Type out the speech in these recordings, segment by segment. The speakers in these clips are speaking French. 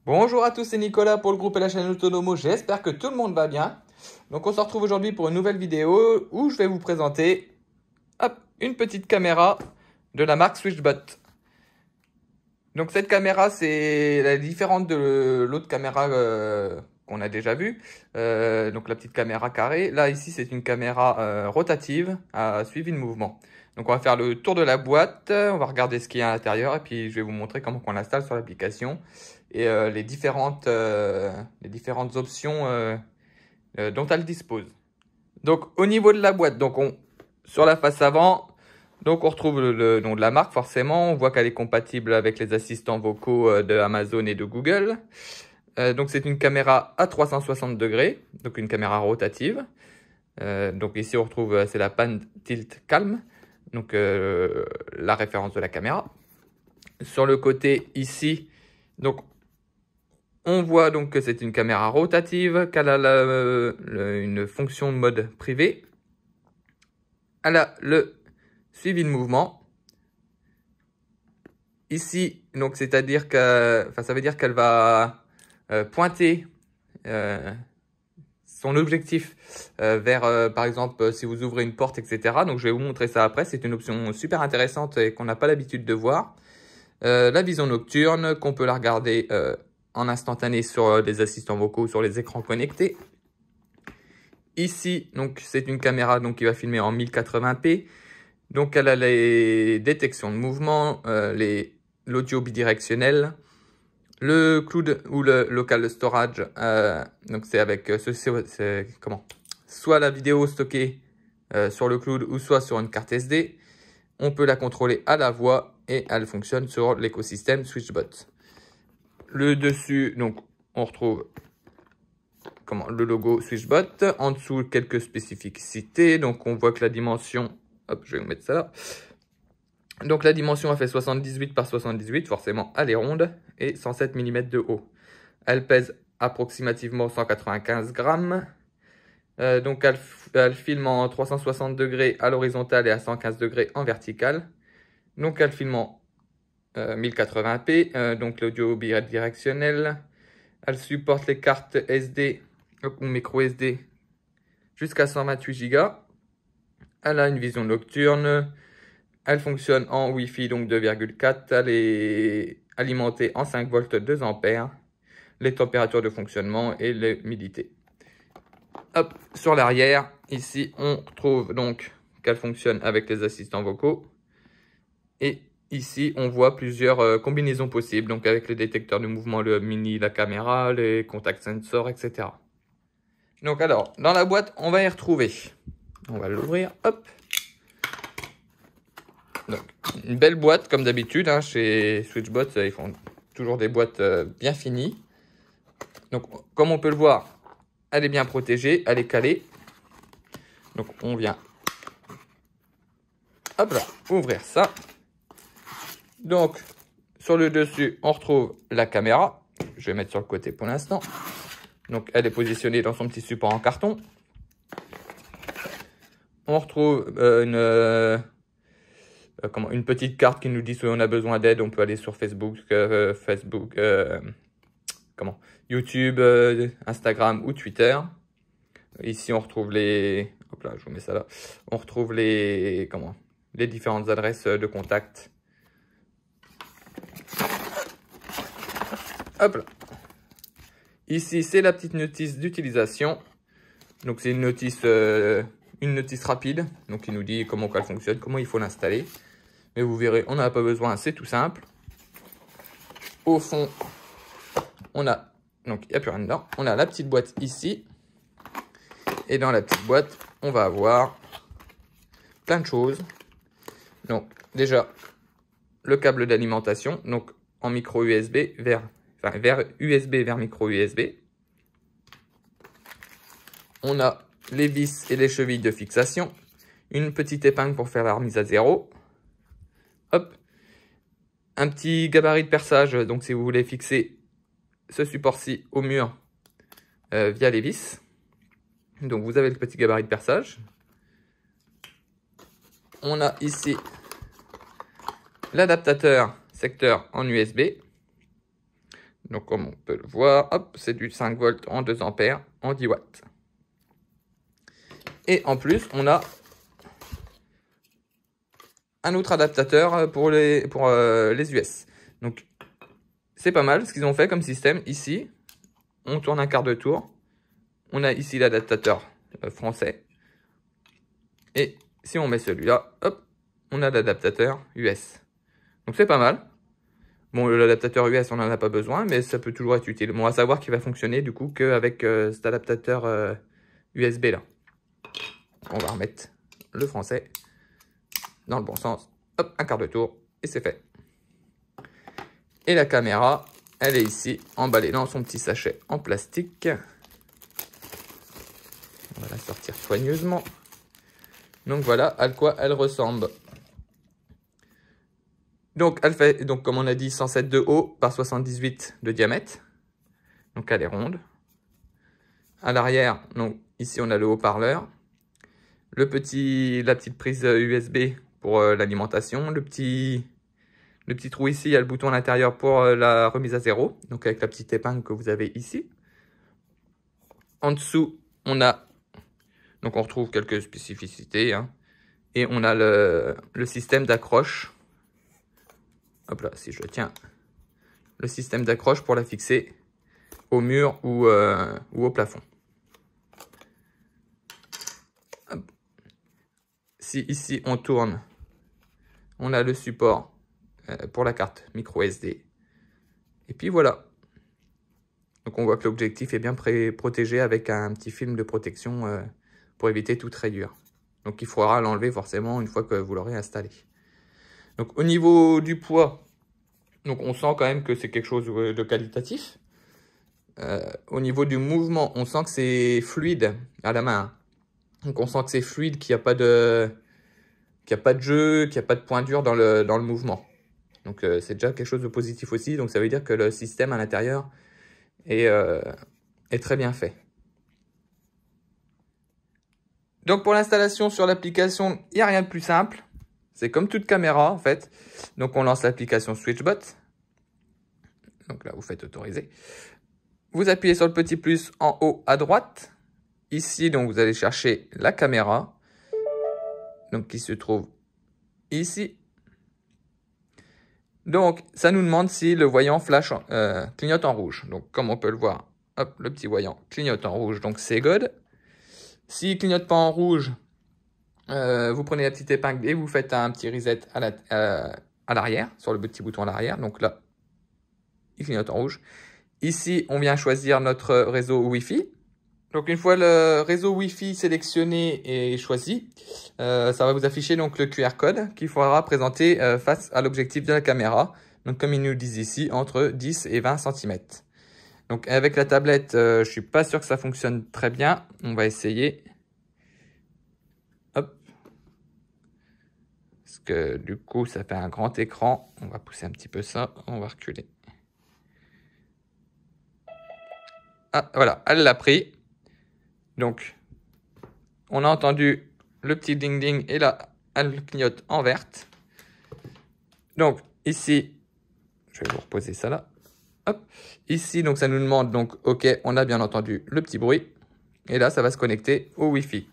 Bonjour à tous, c'est Nicolas pour le groupe et la chaîne Autonomo. J'espère que tout le monde va bien. Donc on se retrouve aujourd'hui pour une nouvelle vidéo où je vais vous présenter une petite caméra de la marque Switchbot. Donc cette caméra, c'est différente de l'autre caméra qu'on a déjà vue. Donc la petite caméra carrée. Là ici c'est une caméra rotative à suivi de mouvement. Donc on va faire le tour de la boîte, on va regarder ce qu'il y a à l'intérieur et puis je vais vous montrer comment on l'installe sur l'application et les différentes options dont elle dispose. Donc au niveau de la boîte, sur la face avant, donc on retrouve le nom de la marque forcément. On voit qu'elle est compatible avec les assistants vocaux de Amazon et de Google. Donc c'est une caméra à 360 degrés, donc une caméra rotative. Donc ici on retrouve c'est la Pan Tilt Calm, donc la référence de la caméra. Sur le côté ici, donc on voit donc que c'est une caméra rotative, qu'elle a une fonction de mode privé. Elle a le suivi de mouvement. Ici, donc c'est-à-dire que, ça veut dire qu'elle va pointer son objectif vers, par exemple, si vous ouvrez une porte, etc. Donc je vais vous montrer ça après. C'est une option super intéressante et qu'on n'a pas l'habitude de voir. La vision nocturne, qu'on peut la regarder en instantané sur les assistants vocaux, sur les écrans connectés. Ici, donc c'est une caméra donc, qui va filmer en 1080p. Donc elle a les détections de mouvement, l'audio bidirectionnel, le cloud ou le local storage. Donc c'est avec soit la vidéo stockée sur le cloud ou soit sur une carte SD. On peut la contrôler à la voix et elle fonctionne sur l'écosystème Switchbot. Le dessus, donc on retrouve le logo Switchbot. En dessous, quelques spécificités. Donc on voit que la dimension, hop, je vais vous mettre ça là. Donc la dimension a fait 78 par 78, forcément elle est ronde, et 107 mm de haut. Elle pèse approximativement 195 grammes. Donc elle filme en 360 degrés à l'horizontale et à 115 degrés en vertical. Donc elle filme en 1080p, donc l'audio bidirectionnel. Elle supporte les cartes SD ou micro SD jusqu'à 128 Go. Elle a une vision nocturne. Elle fonctionne en Wi-Fi donc 2,4. Elle est alimentée en 5 volts 2 ampères. Les températures de fonctionnement et l'humidité. Hop, sur l'arrière, ici, on trouve donc qu'elle fonctionne avec les assistants vocaux. Et ici, on voit plusieurs combinaisons possibles, donc avec le détecteur de mouvement, le mini, la caméra, les contact sensors, etc. Donc alors, dans la boîte, on va y retrouver. On va l'ouvrir, hop. Donc, une belle boîte, comme d'habitude, hein, chez Switchbot, ils font toujours des boîtes bien finies. Donc, comme on peut le voir, elle est bien protégée, elle est calée. Donc, on vient, hop là, ouvrir ça. Donc, sur le dessus, on retrouve la caméra. Je vais mettre sur le côté pour l'instant. Donc, elle est positionnée dans son petit support en carton. On retrouve une petite carte qui nous dit si on a besoin d'aide. On peut aller sur Facebook, YouTube, Instagram ou Twitter. Ici, on retrouve les... Hop là, je vous mets ça là. On retrouve les différentes adresses de contact. Hop là. Ici, c'est la petite notice d'utilisation. Donc, c'est une notice rapide. Donc, il nous dit comment elle fonctionne, comment il faut l'installer. Mais vous verrez, on n'a pas besoin, c'est tout simple. Au fond, on a... Donc, il n'y a plus rien dedans. On a la petite boîte ici. Et dans la petite boîte, on va avoir plein de choses. Donc, déjà, le câble d'alimentation. Donc, en micro USB vers USB vers micro USB. On a les vis et les chevilles de fixation. Une petite épingle pour faire la remise à zéro. Hop. Un petit gabarit de perçage. Donc, si vous voulez fixer ce support-ci au mur via les vis. Donc, vous avez le petit gabarit de perçage. On a ici l'adaptateur secteur en USB. Donc comme on peut le voir, hop, c'est du 5 volts en 2 ampères en 10 watts. Et en plus, on a un autre adaptateur pour les US. Donc c'est pas mal ce qu'ils ont fait comme système. Ici, on tourne un quart de tour. On a ici l'adaptateur français. Et si on met celui-là, hop, on a l'adaptateur US. Donc c'est pas mal. Bon, l'adaptateur US, on n'en a pas besoin, mais ça peut toujours être utile. Bon, à savoir qu'il va fonctionner du coup qu'avec cet adaptateur USB là. On va remettre le français dans le bon sens. Hop, un quart de tour et c'est fait. Et la caméra, elle est ici, emballée dans son petit sachet en plastique. On va la sortir soigneusement. Donc voilà à quoi elle ressemble. Donc elle fait, donc, comme on a dit, 107 de haut par 78 de diamètre. Donc elle est ronde. À l'arrière, donc ici on a le haut-parleur. La petite prise USB pour l'alimentation. Le petit trou ici, il y a le bouton à l'intérieur pour la remise à zéro. Donc avec la petite épingle que vous avez ici. En dessous, on retrouve quelques spécificités. Hein, et on a le système d'accroche. Hop là, si je le tiens. Le système d'accroche pour la fixer au mur ou au plafond. Hop. Si ici on tourne, on a le support pour la carte micro SD. Et puis voilà. Donc on voit que l'objectif est bien protégé avec un petit film de protection pour éviter toute rayure. Donc il faudra l'enlever forcément une fois que vous l'aurez installé. Donc au niveau du poids, donc on sent quand même que c'est quelque chose de qualitatif. Au niveau du mouvement, on sent que c'est fluide à la main. Donc on sent que c'est fluide, qu'il n'y a pas de jeu, qu'il n'y a pas de point dur dans le mouvement. Donc c'est déjà quelque chose de positif aussi. Donc ça veut dire que le système à l'intérieur est très bien fait. Donc pour l'installation sur l'application, il n'y a rien de plus simple. C'est comme toute caméra en fait. Donc on lance l'application SwitchBot. Donc là vous faites autoriser. Vous appuyez sur le petit plus en haut à droite. Ici donc vous allez chercher la caméra. Donc qui se trouve ici. Donc ça nous demande si le voyant flash clignote en rouge. Donc comme on peut le voir, hop, le petit voyant clignote en rouge, donc c'est good. S'il clignote pas en rouge, vous prenez la petite épingle et vous faites un petit reset à l'arrière, sur le petit bouton à l'arrière. Donc là, il clignote en rouge. Ici, on vient choisir notre réseau Wi-Fi. Donc une fois le réseau Wi-Fi sélectionné et choisi, ça va vous afficher donc le QR code qu'il faudra présenter face à l'objectif de la caméra. Donc comme ils nous disent ici, entre 10 et 20 cm. Donc avec la tablette, je suis pas sûr que ça fonctionne très bien. On va essayer. Hop. Parce que du coup, ça fait un grand écran. On va pousser un petit peu ça. On va reculer. Ah, voilà, elle l'a pris. Donc, on a entendu le petit ding-ding et là, elle clignote en verte. Donc, ici, je vais vous reposer ça là. Hop. Ici, donc ça nous demande, donc, OK, on a bien entendu le petit bruit. Et là, ça va se connecter au Wi-Fi.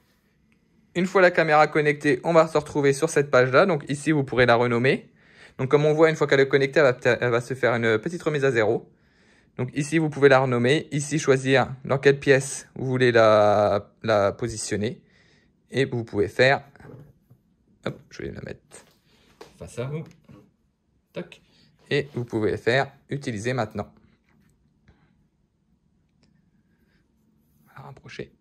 Une fois la caméra connectée, on va se retrouver sur cette page-là. Donc ici, vous pourrez la renommer. Donc comme on voit, une fois qu'elle est connectée, elle va se faire une petite remise à zéro. Donc ici, vous pouvez la renommer. Ici, choisir dans quelle pièce vous voulez la positionner. Et vous pouvez faire... Hop, je vais la mettre face à vous. Toc. Et vous pouvez faire utiliser maintenant. On va rapprocher.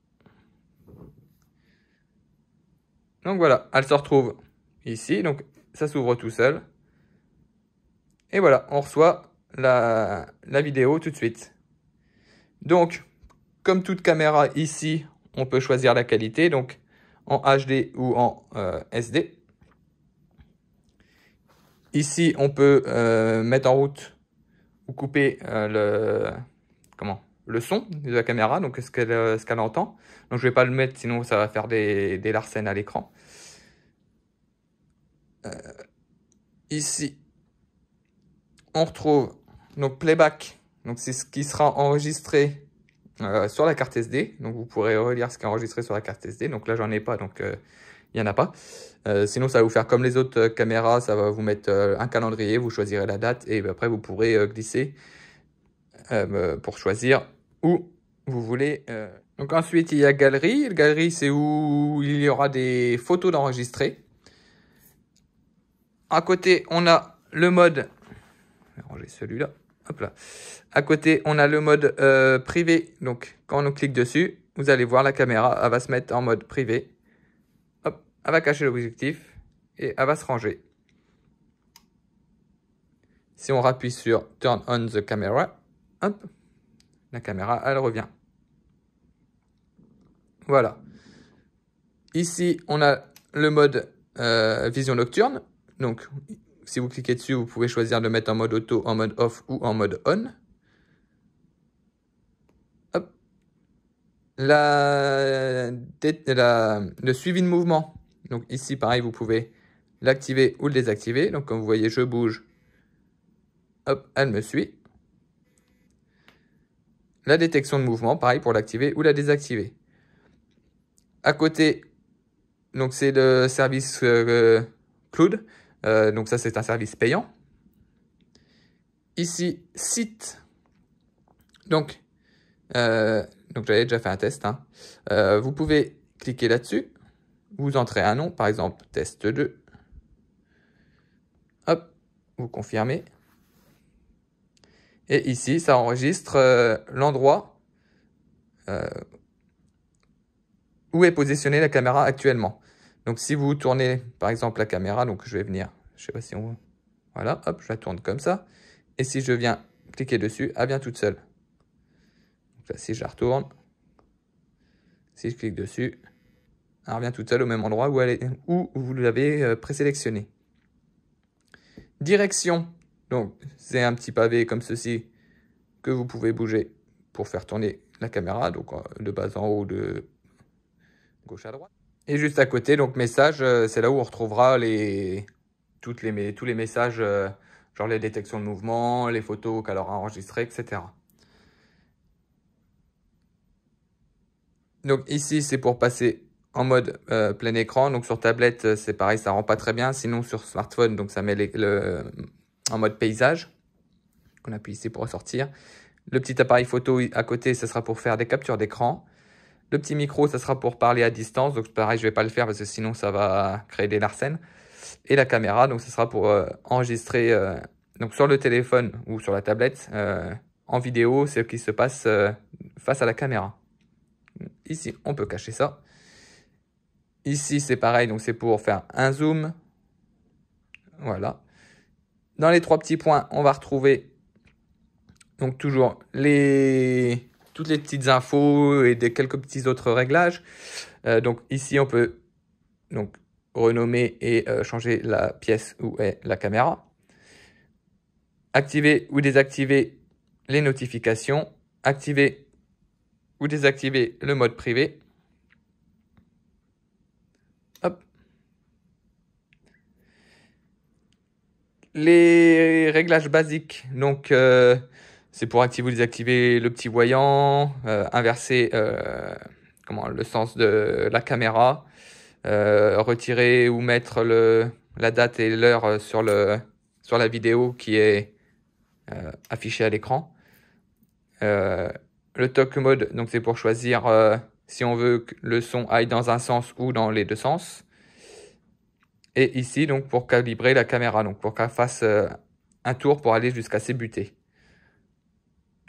Donc voilà, elle se retrouve ici. Donc ça s'ouvre tout seul. Et voilà, on reçoit la vidéo tout de suite. Donc, comme toute caméra ici, on peut choisir la qualité, donc en HD ou en SD. Ici, on peut mettre en route ou couper le son de la caméra, donc ce qu'elle entend. Donc je vais pas le mettre, sinon ça va faire des larcènes à l'écran. Ici, on retrouve donc playback Donc c'est ce qui sera enregistré sur la carte SD. Donc vous pourrez relire ce qui est enregistré sur la carte SD. Donc là j'en ai pas, donc il n'y en a pas. Sinon ça va vous faire comme les autres caméras, ça va vous mettre un calendrier, vous choisirez la date et après vous pourrez glisser pour choisir où vous voulez. Donc ensuite il y a galerie. Galerie c'est où il y aura des photos d'enregistrer. À côté on a le mode, je vais ranger celui-là. Hop là. À côté, on a le mode privé. Donc, quand on clique dessus, vous allez voir la caméra. Elle va se mettre en mode privé. Hop, elle va cacher l'objectif et elle va se ranger. Si on rappuie sur Turn on the camera, hop, la caméra, elle revient. Voilà. Ici, on a le mode vision nocturne. Donc, si vous cliquez dessus, vous pouvez choisir de mettre en mode auto, en mode off ou en mode on. Hop. Le suivi de mouvement. Donc ici, pareil, vous pouvez l'activer ou le désactiver. Donc comme vous voyez, je bouge. Hop, elle me suit. La détection de mouvement, pareil, pour l'activer ou la désactiver. À côté, donc c'est le service Cloud. Donc ça, c'est un service payant. Ici, site. Donc j'avais déjà fait un test. Hein. Vous pouvez cliquer là-dessus. Vous entrez un nom, par exemple, test 2. Hop, vous confirmez. Et ici, ça enregistre l'endroit où est positionnée la caméra actuellement. Donc si vous tournez, par exemple, la caméra, donc je vais venir, je sais pas si on... Voilà, hop, je la tourne comme ça. Et si je viens cliquer dessus, elle vient toute seule. Donc là, si je la retourne, si je clique dessus, elle revient toute seule au même endroit où vous l'avez présélectionné. Direction, donc c'est un petit pavé comme ceci que vous pouvez bouger pour faire tourner la caméra, donc de bas en haut, de gauche à droite. Et juste à côté, donc message, c'est là où on retrouvera tous les messages, genre les détections de mouvement, les photos qu'elle aura enregistrées, etc. Donc ici, c'est pour passer en mode plein écran. Donc sur tablette, c'est pareil, ça rend pas très bien. Sinon sur smartphone, donc ça met en mode paysage. On appuie ici pour ressortir. Le petit appareil photo à côté, ça sera pour faire des captures d'écran. Le petit micro, ça sera pour parler à distance. Donc pareil, je vais pas le faire parce que sinon ça va créer des larcènes. Et la caméra, donc ça sera pour enregistrer donc sur le téléphone ou sur la tablette en vidéo ce qui se passe face à la caméra. Ici, on peut cacher ça. Ici, c'est pareil, donc c'est pour faire un zoom. Voilà. Dans les trois petits points, on va retrouver donc toujours toutes les petites infos et quelques petits autres réglages. Donc ici, on peut donc renommer et changer la pièce où est la caméra. Activer ou désactiver les notifications. Activer ou désactiver le mode privé. Hop. Les réglages basiques, donc c'est pour activer ou désactiver le petit voyant, inverser le sens de la caméra, retirer ou mettre la date et l'heure sur la vidéo qui est affichée à l'écran. Le talk mode, donc c'est pour choisir si on veut que le son aille dans un sens ou dans les deux sens. Et ici, donc pour calibrer la caméra, donc pour qu'elle fasse un tour pour aller jusqu'à ses butées.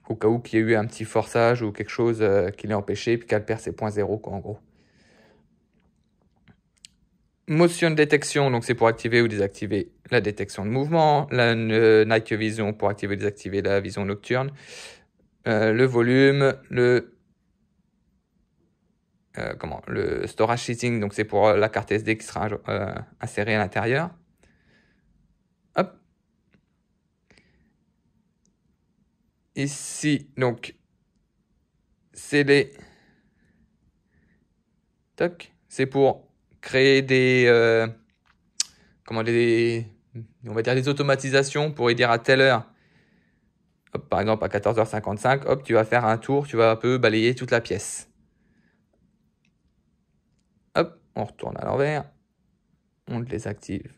Au cas où qu'il y ait eu un petit forçage ou quelque chose qui l'ait empêché, puis qu'elle perd ses points zéro, quoi, en gros. Motion detection, donc c'est pour activer ou désactiver la détection de mouvement. La night vision pour activer ou désactiver la vision nocturne. Le volume, le storage seating, donc c'est pour la carte SD qui sera insérée à l'intérieur. Hop. Ici, donc, c'est c'est pour créer on va dire des automatisations pour dire à telle heure, Hop, par exemple, à 14h55, hop, tu vas faire un tour, tu vas un peu balayer toute la pièce. Hop, on retourne à l'envers. On le désactive.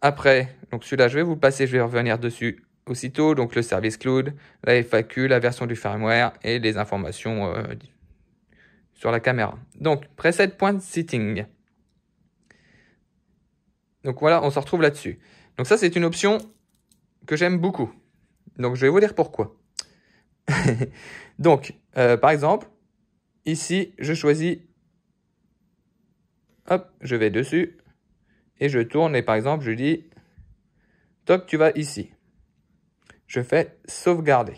Après, donc celui-là, je vais vous le passer, je vais revenir dessus aussitôt. Donc le service cloud, la FAQ, la version du firmware et les informations sur la caméra. Donc, preset.setting. Donc voilà, on se retrouve là-dessus. Donc ça, c'est une option que j'aime beaucoup. Donc je vais vous dire pourquoi. Donc, par exemple, ici, je choisis, hop, je vais dessus, et je tourne, et par exemple, je dis, toc, tu vas ici. Je fais sauvegarder.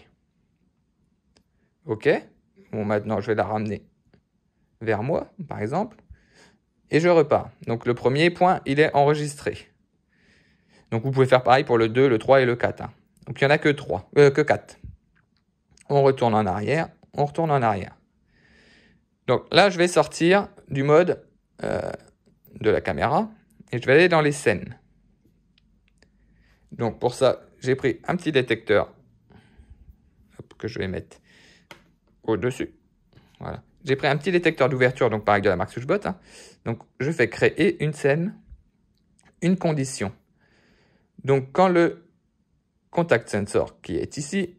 OK. Bon, maintenant, je vais la ramener vers moi, par exemple, et je repars. Donc, le premier point, il est enregistré. Donc, vous pouvez faire pareil pour le 2, le 3 et le 4. Hein. Donc, il n'y en a que 4. On retourne en arrière, on retourne en arrière. Donc, là, je vais sortir du mode de la caméra, et je vais aller dans les scènes. Donc, pour ça, j'ai pris un petit détecteur que je vais mettre au-dessus. Voilà. J'ai pris un petit détecteur d'ouverture, donc pareil de la marque Switchbot. Hein. Donc, je fais créer une scène, une condition. Donc, quand le contact sensor qui est ici,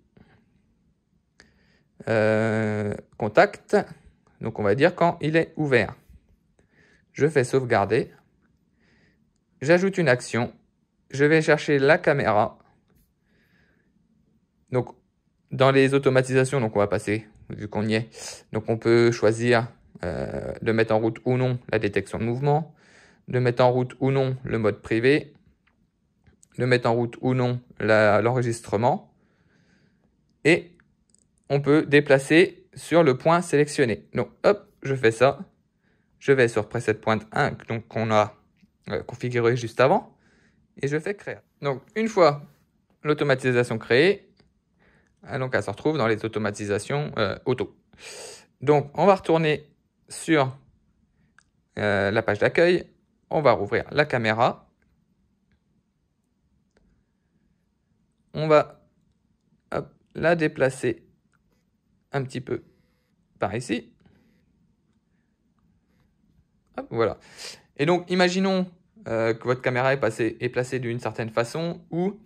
contact, donc on va dire quand il est ouvert. Je fais sauvegarder. J'ajoute une action. Je vais chercher la caméra. Donc, dans les automatisations, donc on va passer, vu qu'on y est. Donc, on peut choisir de mettre en route ou non la détection de mouvement, de mettre en route ou non le mode privé, de mettre en route ou non l'enregistrement. Et on peut déplacer sur le point sélectionné. Donc, hop, je fais ça. Je vais sur preset.1, donc qu'on a configuré juste avant. Et je fais créer. Donc, une fois l'automatisation créée, donc elle se retrouve dans les automatisations auto. Donc, on va retourner sur la page d'accueil. On va rouvrir la caméra. On va hop, la déplacer un petit peu par ici. Hop, voilà. Et donc, imaginons que votre caméra est placée d'une certaine façon ou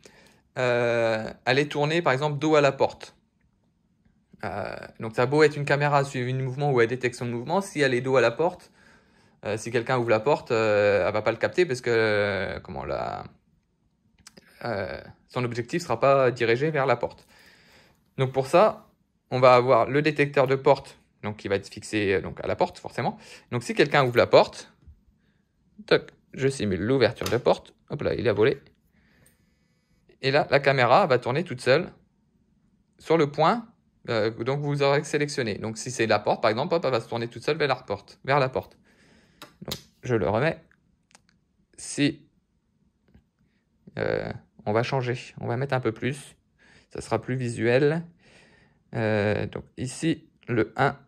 elle est tournée, par exemple, dos à la porte. Donc, ça a beau être une caméra à suivi de mouvement ou à détection de mouvement, si elle est dos à la porte, si quelqu'un ouvre la porte, elle va pas le capter parce que son objectif sera pas dirigé vers la porte. Donc, pour ça, on va avoir le détecteur de porte, donc qui va être fixé donc à la porte forcément. Donc, si quelqu'un ouvre la porte, toc, je simule l'ouverture de porte. Hop là, il a volé. Et là, la caméra va tourner toute seule sur le point donc vous aurez sélectionné. Donc, si c'est la porte, par exemple, hop, elle va se tourner toute seule vers la porte. Donc, je le remets. Si on va changer, on va mettre un peu plus. Ça sera plus visuel. Donc, ici, le 1,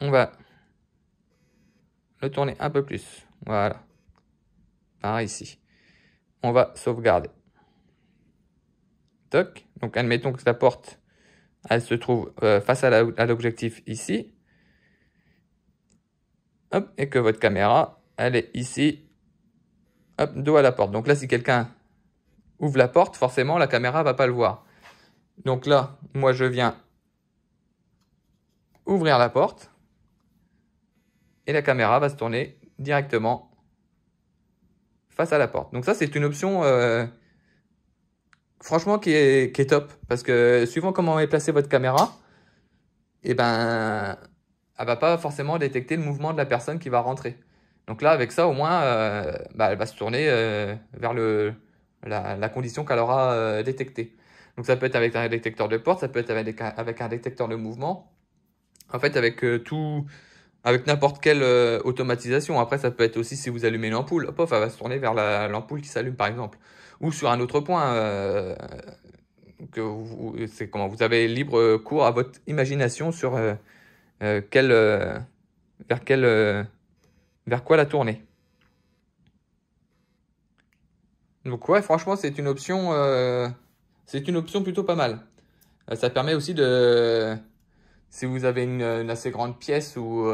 on va le tourner un peu plus. Voilà. Par ici. On va sauvegarder. Toc. Donc, admettons que la porte, elle se trouve face à l'objectif ici. Hop, et que votre caméra, elle est ici, hop, dos à la porte. Donc là, si quelqu'un ouvre la porte, forcément, la caméra va pas le voir. Donc là, moi, je viens ouvrir la porte et la caméra va se tourner directement face à la porte. Donc ça, c'est une option, franchement, qui est top. Parce que suivant comment est placée votre caméra, eh ben, elle va pas forcément détecter le mouvement de la personne qui va rentrer. Donc là, avec ça, au moins, elle va se tourner vers la condition qu'elle aura détectée. Donc ça peut être avec un détecteur de porte, ça peut être avec un détecteur de mouvement. En fait, avec avec n'importe quelle automatisation. Après, ça peut être aussi si vous allumez l'ampoule, hop, elle va se tourner vers l'ampoule qui s'allume, par exemple. Ou sur un autre point, c'est comment vous avez libre cours à votre imagination sur vers quoi la tourner. Donc ouais, franchement, c'est une option c'est une option plutôt pas mal. Ça permet aussi de, si vous avez une assez grande pièce où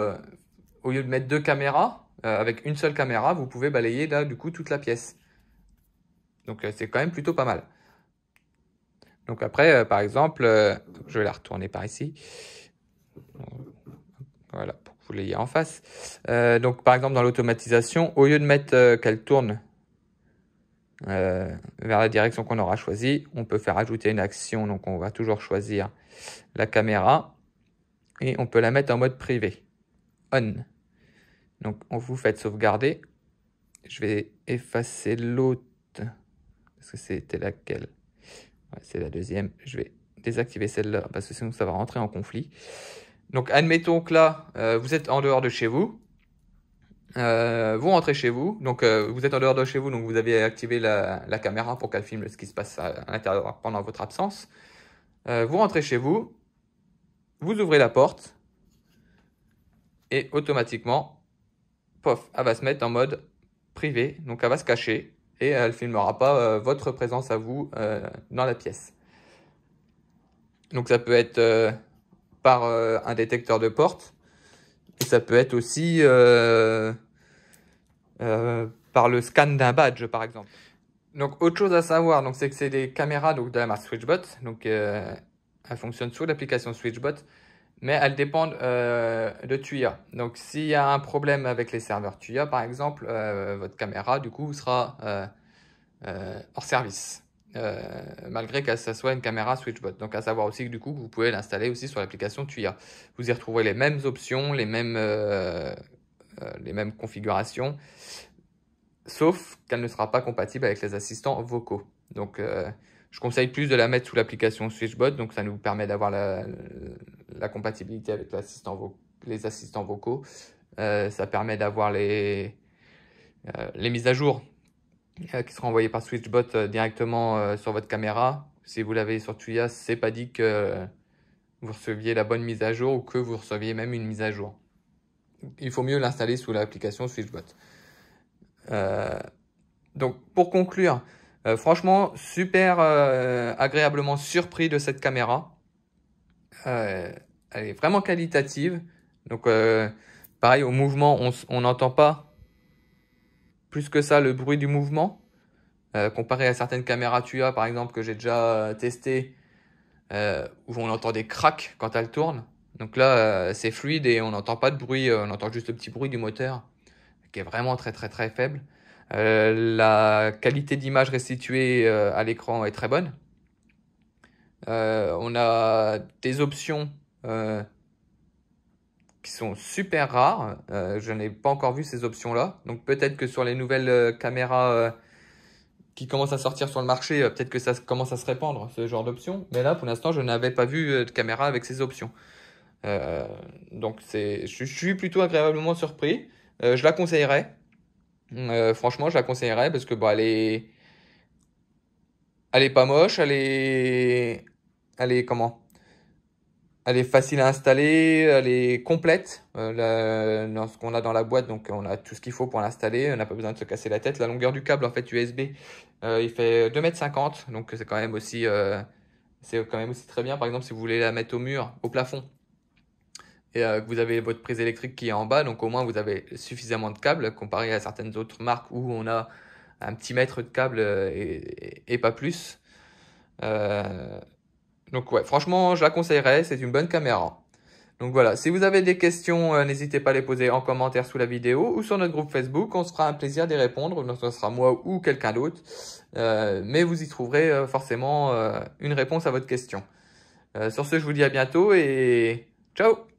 au lieu de mettre 2 caméras, avec une seule caméra, vous pouvez balayer là du coup toute la pièce. Donc c'est quand même plutôt pas mal. Donc après, par exemple, je vais la retourner par ici. Voilà, pour que vous l'ayez en face. Donc par exemple dans l'automatisation, au lieu de mettre qu'elle tourne vers la direction qu'on aura choisie, on peut faire ajouter une action. Donc on va toujours choisir la caméra et on peut la mettre en mode privé, on. Donc on vous fait sauvegarder. Je vais effacer l'autre parce que c'était laquelle. Ouais, c'est la deuxième. Je vais désactiver celle-là parce que sinon ça va rentrer en conflit. Donc admettons que là, vous êtes en dehors de chez vous. Vous rentrez chez vous. Donc vous êtes en dehors de chez vous, donc vous avez activé la caméra pour qu'elle filme ce qui se passe à l'intérieur pendant votre absence. Vous rentrez chez vous. Vous ouvrez la porte. Et automatiquement, pof, elle va se mettre en mode privé. Donc elle va se cacher. Et elle ne filmera pas votre présence à vous dans la pièce. Donc ça peut être par un détecteur de porte. Et ça peut être aussi par le scan d'un badge, par exemple. Donc autre chose à savoir, c'est que c'est des caméras donc, de la marque Switchbot. Donc elles fonctionnent sur l'application Switchbot. Mais elles dépendent de Tuya. Donc s'il y a un problème avec les serveurs Tuya, par exemple, votre caméra du coup sera hors service. Malgré que ça soit une caméra Switchbot. Donc à savoir aussi que du coup vous pouvez l'installer aussi sur l'application Tuya. Vous y retrouverez les mêmes options, les mêmes configurations, sauf qu'elle ne sera pas compatible avec les assistants vocaux. Donc je conseille plus de la mettre sous l'application Switchbot, donc ça nous permet d'avoir la compatibilité avec les assistants vocaux. Ça permet d'avoir les mises à jour qui seront envoyées par Switchbot directement sur votre caméra. Si vous l'avez sur Tuya, c'est pas dit que vous receviez la bonne mise à jour ou que vous receviez même une mise à jour. Il faut mieux l'installer sous l'application Switchbot. Donc pour conclure, franchement super agréablement surpris de cette caméra. Elle est vraiment qualitative. Donc pareil, au mouvement, on n'entend pas plus que ça le bruit du mouvement. Comparé à certaines caméras Tuya par exemple que j'ai déjà testées, où on entend des cracks quand elle tourne. Donc là c'est fluide et on n'entend pas de bruit, on entend juste le petit bruit du moteur qui est vraiment très très très faible. La qualité d'image restituée à l'écran est très bonne. On a des options qui sont super rares. Je n'ai pas encore vu ces options-là. Donc peut-être que sur les nouvelles caméras qui commencent à sortir sur le marché, peut-être que ça commence à se répandre, ce genre d'options. Mais là, pour l'instant, je n'avais pas vu de caméra avec ces options. Donc je suis plutôt agréablement surpris. Je la conseillerais. Franchement, je la conseillerais parce que elle est pas moche, elle est comment? Elle est facile à installer, elle est complète. Dans ce qu'on a dans la boîte, donc on a tout ce qu'il faut pour l'installer. On n'a pas besoin de se casser la tête. La longueur du câble en fait USB, il fait 2,50 m, donc c'est quand même aussi très bien. Par exemple, si vous voulez la mettre au mur, au plafond, et que vous avez votre prise électrique qui est en bas, donc au moins vous avez suffisamment de câbles comparé à certaines autres marques où on a un petit mètre de câble et pas plus. Donc ouais, franchement, je la conseillerais, c'est une bonne caméra. Donc voilà, si vous avez des questions, n'hésitez pas à les poser en commentaire sous la vidéo ou sur notre groupe Facebook, on se fera un plaisir d'y répondre, donc ce sera moi ou quelqu'un d'autre. Mais vous y trouverez forcément une réponse à votre question. Sur ce, je vous dis à bientôt et ciao!